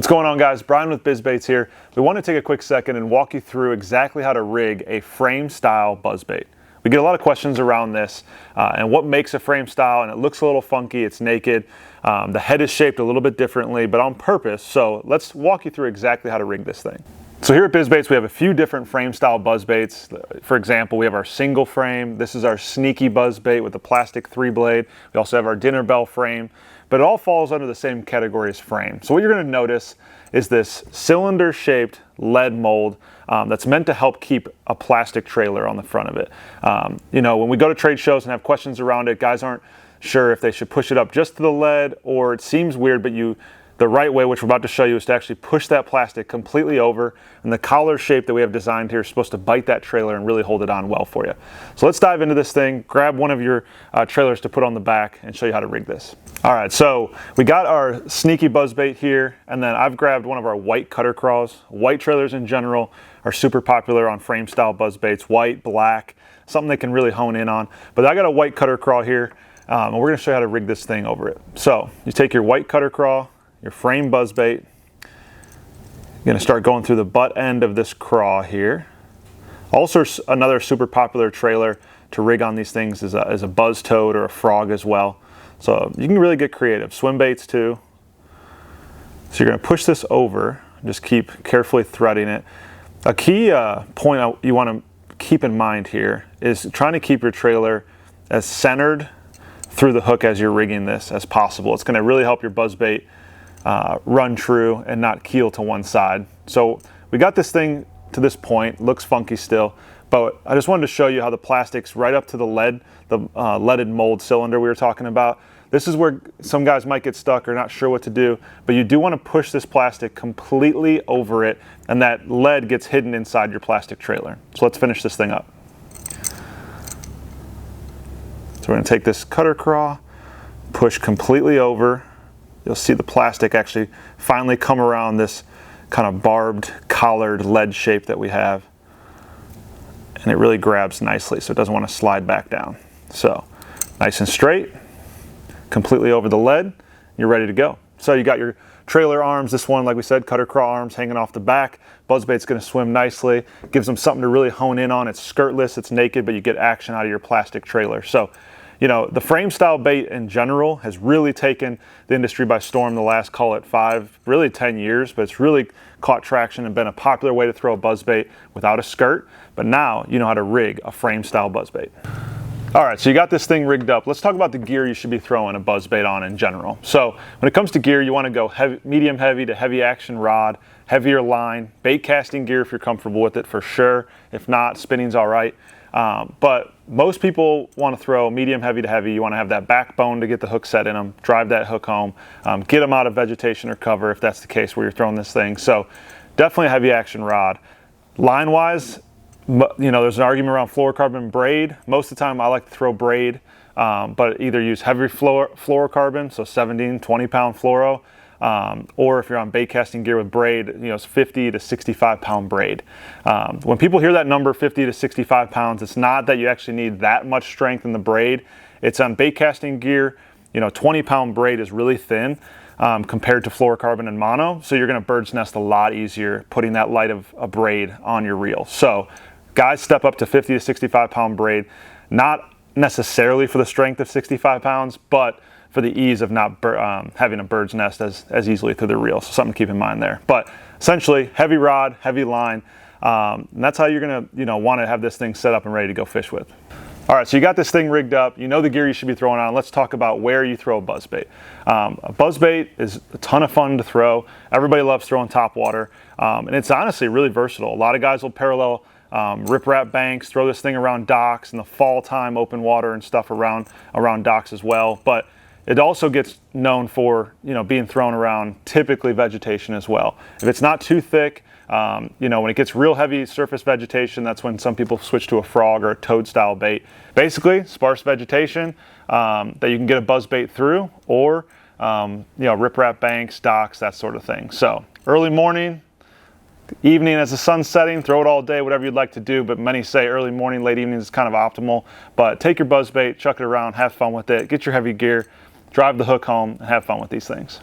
What's going on, guys? Brian with BizBaits here. We want to take a quick second and walk you through exactly how to rig a frame style buzzbait. We get a lot of questions around this and what makes a frame style, and it looks a little funky, it's naked. The head is shaped a little bit differently, but on purpose. So let's walk you through exactly how to rig this thing. So here at BizBaits, we have a few different frame style buzzbaits. For example, we have our single frame. This is our sneaky buzzbait with the plastic 3-blade. We also have our dinner bell frame, but it all falls under the same category as frame. So what you're going to notice is this cylinder shaped lead mold that's meant to help keep a plastic trailer on the front of it. You know, when we go to trade shows and have questions around it, guys aren't sure if they should push it up just to the lead, or it seems weird, but the right way, which we're about to show you, is to actually push that plastic completely over, and the collar shape that we have designed here is supposed to bite that trailer and really hold it on well for you. So let's dive into this thing, grab one of your trailers to put on the back and show you how to rig this. All right, so we got our sneaky buzzbait here, and then I've grabbed one of our white cutter craws. White trailers in general are super popular on frame style buzzbaits, white, black, something they can really hone in on. But I got a white cutter craw here, and we're gonna show you how to rig this thing over it. So you take your white cutter craw, your frame buzzbait. You're going to start going through the butt end of this craw here. Also, another super popular trailer to rig on these things is a buzz toad or a frog as well. So you can really get creative. Swim baits too. So you're going to push this over. Just keep carefully threading it. A key point you want to keep in mind here is trying to keep your trailer as centered through the hook as you're rigging this as possible. It's going to really help your buzzbait run true and not keel to one side. So we got this thing to this point, looks funky still, but I just wanted to show you how the plastic's right up to the lead, the leaded mold cylinder we were talking about. This is where some guys might get stuck or not sure what to do, but you do want to push this plastic completely over it, and that lead gets hidden inside your plastic trailer. So let's finish this thing up. So we're going to take this cutter craw, push completely over. You'll see the plastic actually finally come around this kind of barbed, collared lead shape that we have. And it really grabs nicely, so it doesn't want to slide back down. So nice and straight, completely over the lead, you're ready to go. So you got your trailer arms, this one, like we said, cutter craw arms hanging off the back. Buzzbait's going to swim nicely, gives them something to really hone in on. It's skirtless, it's naked, but you get action out of your plastic trailer. So, you know, the frame style bait in general has really taken the industry by storm the last, call it 5, really 10 years, but it's really caught traction and been a popular way to throw a buzzbait without a skirt. But now you know how to rig a frame style buzzbait. All right, so you got this thing rigged up. Let's talk about the gear you should be throwing a buzzbait on in general. So when it comes to gear, you want to go medium heavy to heavy action rod, heavier line, bait casting gear if you're comfortable with it for sure. If not, spinning's all right. But most people want to throw medium heavy to heavy. You want to have that backbone to get the hook set in them, drive that hook home, get them out of vegetation or cover if that's the case where you're throwing this thing. So definitely a heavy action rod. Line wise, you know, there's an argument around fluorocarbon braid. Most of the time I like to throw braid, but either use heavy fluorocarbon, so 17, 20 pound fluoro, or if you're on bait casting gear with braid, you know, it's 50 to 65 pound braid. When people hear that number 50 to 65 pounds, it's not that you actually need that much strength in the braid. It's on bait casting gear, you know, 20 pound braid is really thin compared to fluorocarbon and mono. So you're going to bird's nest a lot easier putting that light of a braid on your reel. So guys, step up to 50 to 65 pound braid, not necessarily for the strength of 65 pounds, but for the ease of not having a bird's nest as easily through the reel. So something to keep in mind there. But essentially, heavy rod, heavy line, and that's how you're gonna, you know, want to have this thing set up and ready to go fish with. All right, so you got this thing rigged up. You know the gear you should be throwing on. Let's talk about where you throw a buzzbait. A buzzbait is a ton of fun to throw. Everybody loves throwing top water, and it's honestly really versatile. A lot of guys will parallel riprap banks, throw this thing around docks in the fall time, open water and stuff around docks as well. But it also gets known for, you know, being thrown around typically vegetation as well. If it's not too thick, you know, when it gets real heavy surface vegetation, that's when some people switch to a frog or a toad style bait. Basically, sparse vegetation that you can get a buzzbait through, or you know, riprap banks, docks, that sort of thing. So early morning, evening as the sun's setting, throw it all day, whatever you'd like to do, but many say early morning, late evening is kind of optimal. But take your buzzbait, chuck it around, have fun with it, get your heavy gear, drive the hook home, and have fun with these things.